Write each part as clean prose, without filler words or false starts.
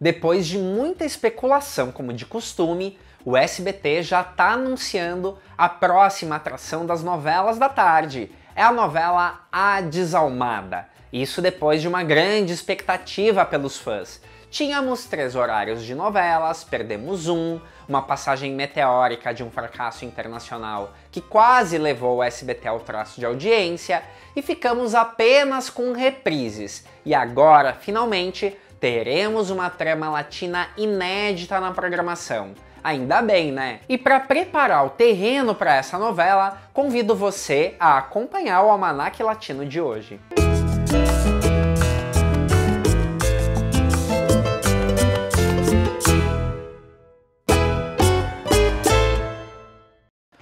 Depois de muita especulação, como de costume, o SBT já está anunciando a próxima atração das novelas da tarde. É a novela A Desalmada. Isso depois de uma grande expectativa pelos fãs. Tínhamos 3 horários de novelas, perdemos uma passagem meteórica de um fracasso internacional que quase levou o SBT ao traço de audiência, e ficamos apenas com reprises. E agora, finalmente, teremos uma trama latina inédita na programação. Ainda bem, né? E para preparar o terreno para essa novela, convido você a acompanhar o Almanaque Latino de hoje.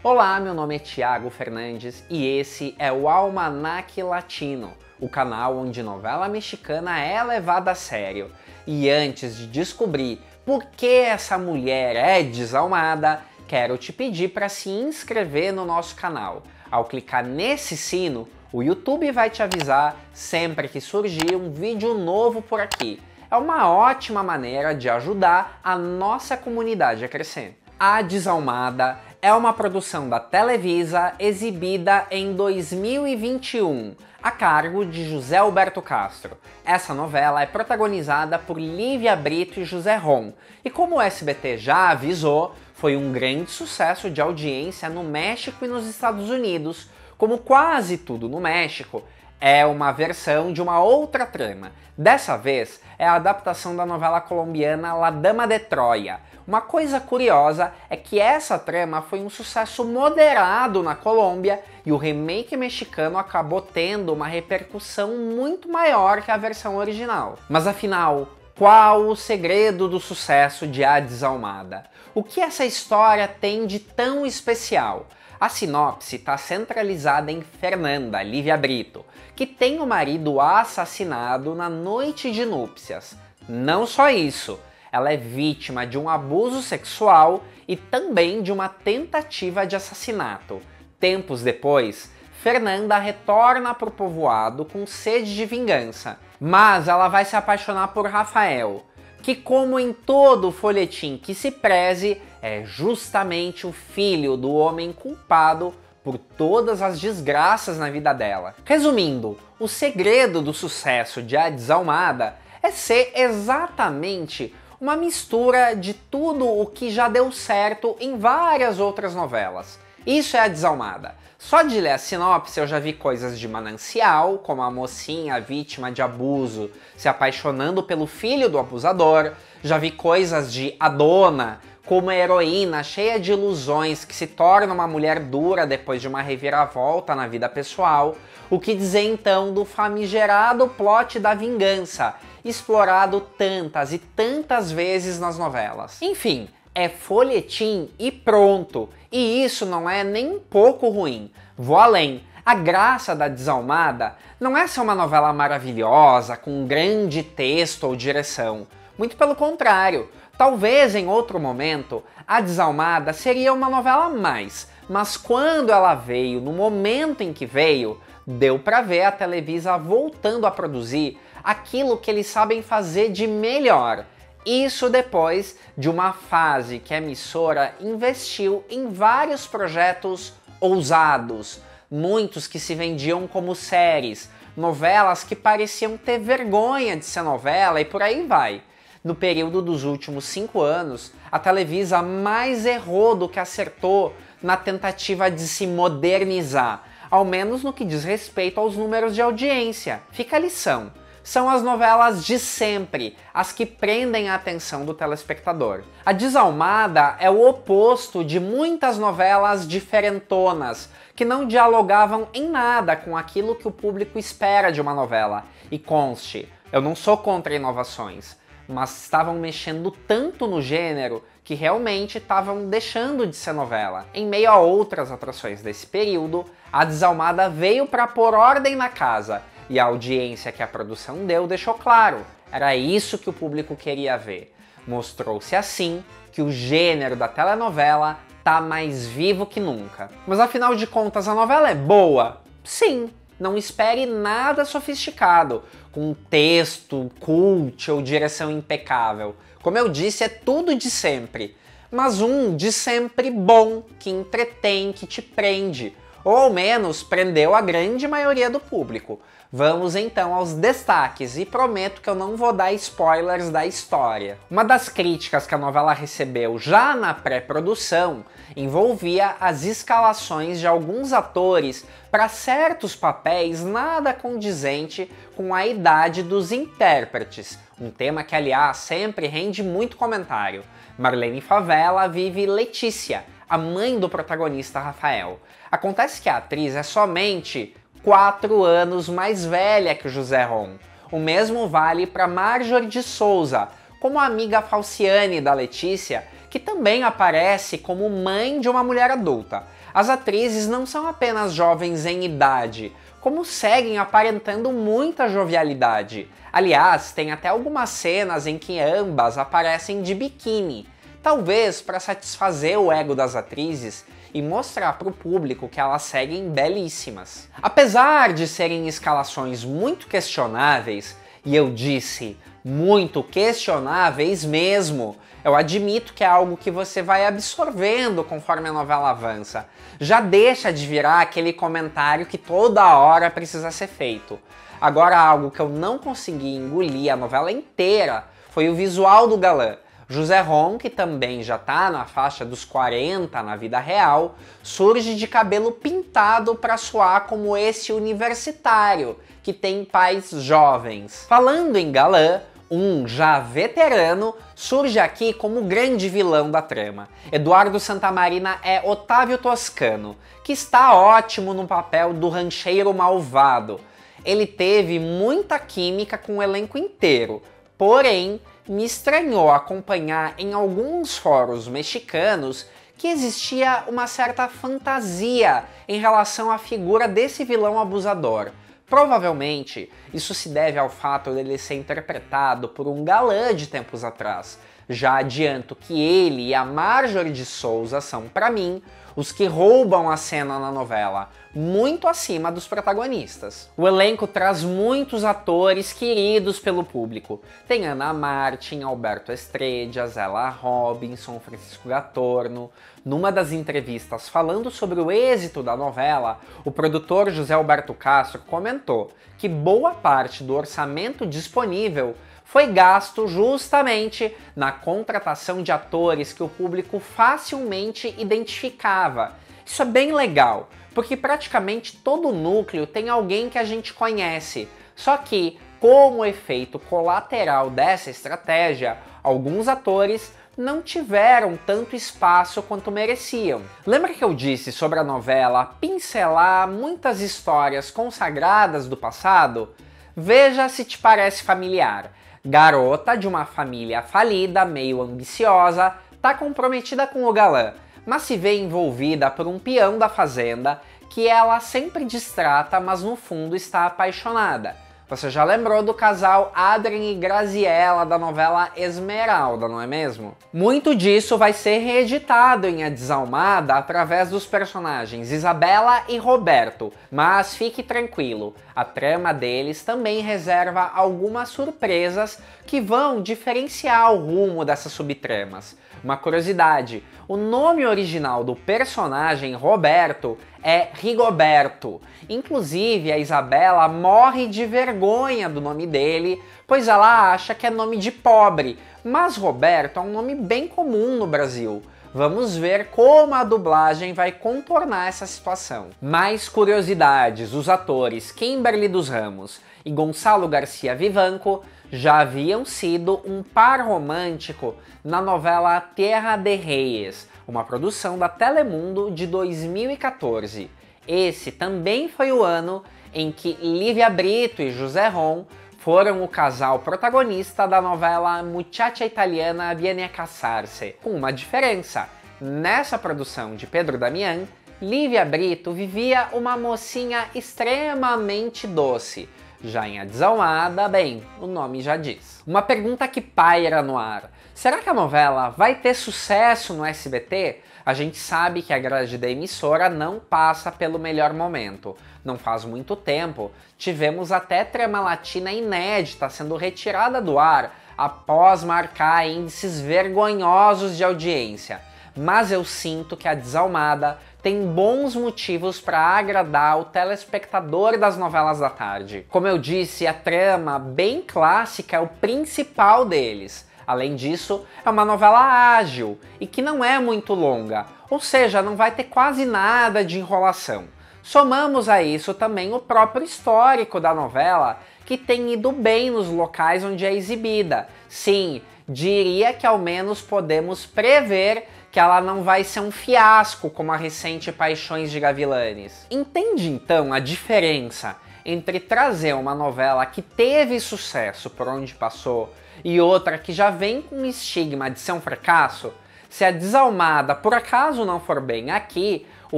Olá, meu nome é Thiago Fernandes e esse é o Almanaque Latino, o canal onde novela mexicana é levada a sério. E antes de descobrir por que essa mulher é desalmada, quero te pedir para se inscrever no nosso canal. Ao clicar nesse sino, o YouTube vai te avisar sempre que surgir um vídeo novo por aqui. É uma ótima maneira de ajudar a nossa comunidade a crescer. A Desalmada é uma produção da Televisa exibida em 2021, a cargo de José Alberto Castro. Essa novela é protagonizada por Lívia Brito e José Ron, e como o SBT já avisou, foi um grande sucesso de audiência no México e nos Estados Unidos. Como quase tudo no México, é uma versão de uma outra trama. Dessa vez, é a adaptação da novela colombiana La Dama de Troya. Uma coisa curiosa é que essa trama foi um sucesso moderado na Colômbia e o remake mexicano acabou tendo uma repercussão muito maior que a versão original. Mas afinal, qual o segredo do sucesso de A Desalmada? O que essa história tem de tão especial? A sinopse está centralizada em Fernanda, Lívia Brito, que tem o marido assassinado na noite de núpcias. Não só isso, ela é vítima de um abuso sexual e também de uma tentativa de assassinato. Tempos depois, Fernanda retorna para o povoado com sede de vingança, mas ela vai se apaixonar por Rafael, que, como em todo folhetim que se preze, é justamente o filho do homem culpado por todas as desgraças na vida dela. Resumindo, o segredo do sucesso de A Desalmada é ser exatamente uma mistura de tudo o que já deu certo em várias outras novelas. Isso é A Desalmada. Só de ler a sinopse eu já vi coisas de Manancial, como a mocinha vítima de abuso se apaixonando pelo filho do abusador, já vi coisas de A Dona, como a heroína cheia de ilusões que se torna uma mulher dura depois de uma reviravolta na vida pessoal. O que dizer então do famigerado plot da vingança, explorado tantas e tantas vezes nas novelas. Enfim, é folhetim e pronto, e isso não é nem um pouco ruim. Vou além. A graça da Desalmada não é ser uma novela maravilhosa, com um grande texto ou direção. Muito pelo contrário. Talvez em outro momento, A Desalmada seria uma novela a mais, mas quando ela veio, no momento em que veio, deu pra ver a Televisa voltando a produzir aquilo que eles sabem fazer de melhor. Isso depois de uma fase que a emissora investiu em vários projetos ousados, muitos que se vendiam como séries, novelas que pareciam ter vergonha de ser novela e por aí vai. No período dos últimos 5 anos, a Televisa mais errou do que acertou na tentativa de se modernizar, ao menos no que diz respeito aos números de audiência. Fica a lição. São as novelas de sempre, as que prendem a atenção do telespectador. A Desalmada é o oposto de muitas novelas diferentonas, que não dialogavam em nada com aquilo que o público espera de uma novela. E conste, eu não sou contra inovações, mas estavam mexendo tanto no gênero que realmente estavam deixando de ser novela. Em meio a outras atrações desse período, A Desalmada veio para pôr ordem na casa, e a audiência que a produção deu deixou claro, era isso que o público queria ver. Mostrou-se assim que o gênero da telenovela tá mais vivo que nunca. Mas afinal de contas, a novela é boa? Sim, Não espere nada sofisticado, com texto, cult ou direção impecável. Como eu disse, é tudo de sempre. Mas um de sempre bom, que entretém, que te prende. Ou ao menos prendeu a grande maioria do público. Vamos então aos destaques e prometo que eu não vou dar spoilers da história. Uma das críticas que a novela recebeu já na pré-produção envolvia as escalações de alguns atores para certos papéis nada condizente com a idade dos intérpretes, um tema que aliás sempre rende muito comentário. Marlene Favela vive Letícia, a mãe do protagonista Rafael. Acontece que a atriz é somente 4 anos mais velha que o José Ron. O mesmo vale para Marjorie de Souza, como a amiga Falciane da Letícia, que também aparece como mãe de uma mulher adulta. As atrizes não são apenas jovens em idade, como seguem aparentando muita jovialidade. Aliás, tem até algumas cenas em que ambas aparecem de biquíni, talvez para satisfazer o ego das atrizes e mostrar para o público que elas seguem belíssimas. Apesar de serem escalações muito questionáveis, e eu disse muito questionáveis mesmo, eu admito que é algo que você vai absorvendo conforme a novela avança. Já deixa de virar aquele comentário que toda hora precisa ser feito. Agora, algo que eu não consegui engolir a novela inteira foi o visual do galã. José Ron, que também já tá na faixa dos 40 na vida real, surge de cabelo pintado para soar como esse universitário, que tem pais jovens. Falando em galã, um já veterano surge aqui como o grande vilão da trama. Eduardo Santamarina é Otávio Toscano, que está ótimo no papel do rancheiro malvado. Ele teve muita química com o elenco inteiro, porém me estranhou acompanhar em alguns fóruns mexicanos que existia uma certa fantasia em relação à figura desse vilão abusador. Provavelmente, isso se deve ao fato dele ser interpretado por um galã de tempos atrás. Já adianto que ele e a Marjorie de Souza são, para mim, os que roubam a cena na novela, muito acima dos protagonistas. O elenco traz muitos atores queridos pelo público. Tem Ana Martin, Alberto Estrella, Zélia Robinson, Francisco Gatorno. Numa das entrevistas falando sobre o êxito da novela, o produtor José Alberto Castro comentou que boa parte do orçamento disponível foi gasto justamente na contratação de atores que o público facilmente identificava. Isso é bem legal, porque praticamente todo núcleo tem alguém que a gente conhece. Só que, como efeito colateral dessa estratégia, alguns atores não tiveram tanto espaço quanto mereciam. Lembra que eu disse sobre a novela pincelar muitas histórias consagradas do passado? Veja se te parece familiar. Garota de uma família falida, meio ambiciosa, tá comprometida com o galã, mas se vê envolvida por um peão da fazenda que ela sempre distrata, mas no fundo está apaixonada. Você já lembrou do casal Adrien e Graziella da novela Esmeralda, não é mesmo? Muito disso vai ser reeditado em A Desalmada através dos personagens Isabela e Roberto, mas fique tranquilo, a trama deles também reserva algumas surpresas que vão diferenciar o rumo dessas subtramas. Uma curiosidade, o nome original do personagem Roberto é Rigoberto. Inclusive, a Isabela morre de vergonha do nome dele, pois ela acha que é nome de pobre, mas Roberto é um nome bem comum no Brasil. Vamos ver como a dublagem vai contornar essa situação. Mais curiosidades, os atores Kimberly dos Ramos e Gonçalo Garcia Vivanco já haviam sido um par romântico na novela Terra de Reyes, uma produção da Telemundo de 2014. Esse também foi o ano em que Lívia Brito e José Ron foram o casal protagonista da novela Muchacha Italiana Viene a Casarse, com uma diferença. Nessa produção de Pedro Damián, Lívia Brito vivia uma mocinha extremamente doce. Já em A Desalmada, bem, o nome já diz. Uma pergunta que paira no ar: será que a novela vai ter sucesso no SBT? A gente sabe que a grade da emissora não passa pelo melhor momento. Não faz muito tempo, tivemos até trama latina inédita sendo retirada do ar após marcar índices vergonhosos de audiência. Mas eu sinto que A Desalmada tem bons motivos para agradar o telespectador das novelas da tarde. Como eu disse, a trama bem clássica é o principal deles. Além disso, é uma novela ágil e que não é muito longa, ou seja, não vai ter quase nada de enrolação. Somamos a isso também o próprio histórico da novela, que tem ido bem nos locais onde é exibida. Sim, diria que ao menos podemos prever que ela não vai ser um fiasco como a recente Paixões de Gavilanes. Entende então a diferença entre trazer uma novela que teve sucesso por onde passou e outra que já vem com o estigma de ser um fracasso? Se A Desalmada por acaso não for bem aqui, o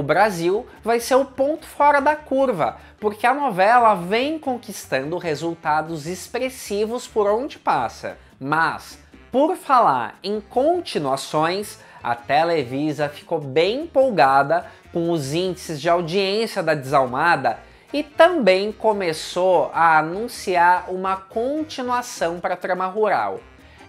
Brasil vai ser o ponto fora da curva, porque a novela vem conquistando resultados expressivos por onde passa. Mas, por falar em continuações, a Televisa ficou bem empolgada com os índices de audiência da Desalmada e também começou a anunciar uma continuação para a trama rural.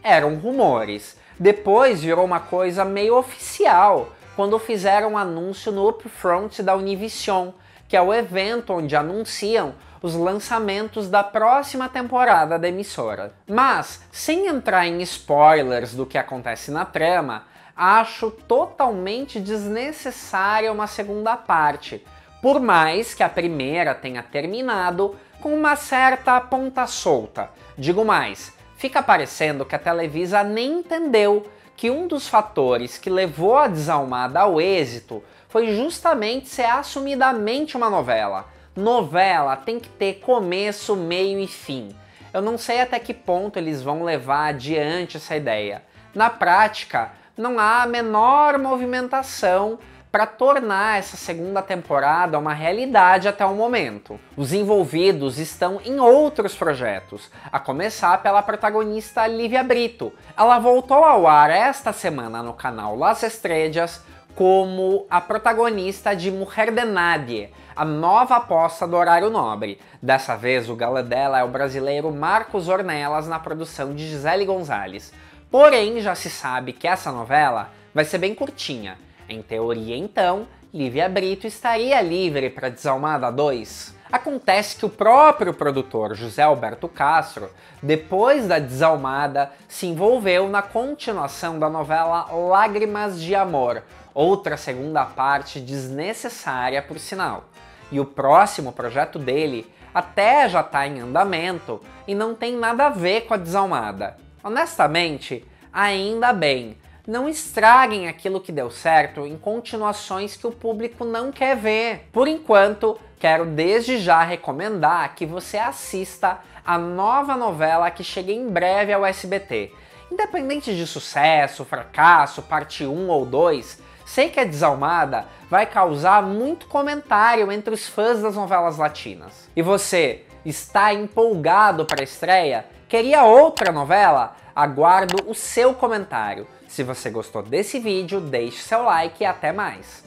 Eram rumores, depois virou uma coisa meio oficial, quando fizeram um anúncio no Upfront da Univision, que é o evento onde anunciam os lançamentos da próxima temporada da emissora. Mas, sem entrar em spoilers do que acontece na trama, acho totalmente desnecessária uma segunda parte, por mais que a primeira tenha terminado com uma certa ponta solta. Digo mais, fica parecendo que a Televisa nem entendeu que um dos fatores que levou A Desalmada ao êxito foi justamente ser assumidamente uma novela. Novela tem que ter começo, meio e fim. Eu não sei até que ponto eles vão levar adiante essa ideia. Na prática, não há a menor movimentação para tornar essa segunda temporada uma realidade até o momento. Os envolvidos estão em outros projetos, a começar pela protagonista Lívia Brito. Ela voltou ao ar esta semana no canal Las Estrellas como a protagonista de Mujer de Nadie, a nova aposta do horário nobre. Dessa vez o galã dela é o brasileiro Marcos Ornelas na produção de Gisele Gonzalez. Porém, já se sabe que essa novela vai ser bem curtinha. Em teoria, então, Lívia Brito estaria livre para Desalmada 2. Acontece que o próprio produtor José Alberto Castro, depois da Desalmada, se envolveu na continuação da novela Lágrimas de Amor, outra segunda parte desnecessária por sinal. E o próximo projeto dele até já está em andamento e não tem nada a ver com a Desalmada. Honestamente, ainda bem. Não estraguem aquilo que deu certo em continuações que o público não quer ver. Por enquanto, quero desde já recomendar que você assista a nova novela que chega em breve ao SBT. Independente de sucesso, fracasso, parte 1 ou 2, sei que A Desalmada vai causar muito comentário entre os fãs das novelas latinas. E você, está empolgado para a estreia? Queria outra novela? Aguardo o seu comentário. Se você gostou desse vídeo, deixe seu like e até mais!